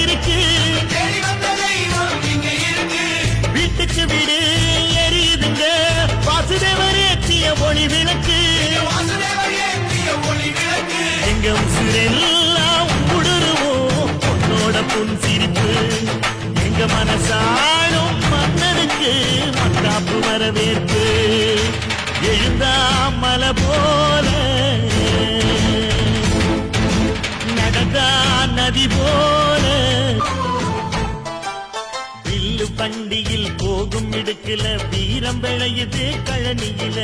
இருக்கு வீட்டுக்கு வீடு எரியுதுங்க வாசுதேவர் ஏற்றிய ஒளி விளக்கு எங்க உசுரெல்லாம் உடுருவோம் உன்னோட புன் சிரிப்பு எங்க மனசாடும் மன்னனுக்கு மத்தாப்பு வரவேற்பு எழுந்தா மலை போல நடந்தா நதி போல வில்லு பண்டியில் போகும் இடுக்குல வீரம் விளையுது கழனியில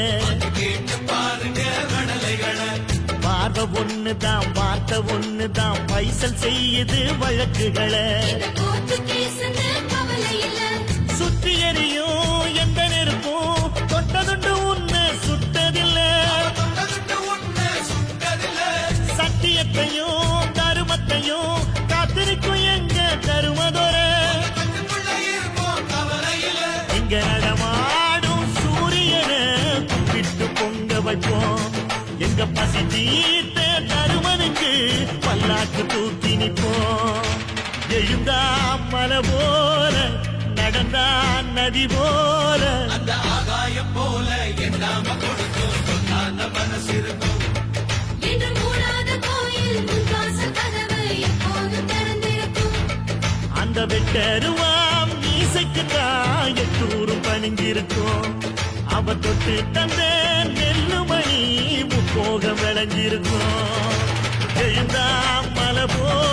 பார்வை ஒண்ணுதான் வார்த்தை ஒண்ணுதான் பைசல் செய்யுது வழக்குகளை சுற்றி எறியும் எந்த நெருப்பும் தொட்டதுண்டு உன்னை சுட்டதில்லை சத்தியத்தையும் தருமத்தையும் காத்திருக்கும் எங்க தருமதொர இங்க நடமாடும் சூரியனை கும்பிட்டு பொங்க வைப்போம் எங்க பசி தீர்த்த தருமனுக்கு பல்லாக்கு தூக்கி நிற்போம் எழுந்தா மலை போல நடந்தா நதி போல அந்த ஆகாயம் போல எண்ணாம கொடுக்கும் அந்த மனசு இருக்கும் அந்த வெட்டருவாம் மீசைக்குத்தான் எட்டூரும் பணிஞ்சிருக்கும் அவ தொட்டு தந்த நெல்லுமணி முப்போகம் விளைஞ்சிருக்கும் எழுந்தா மலை போல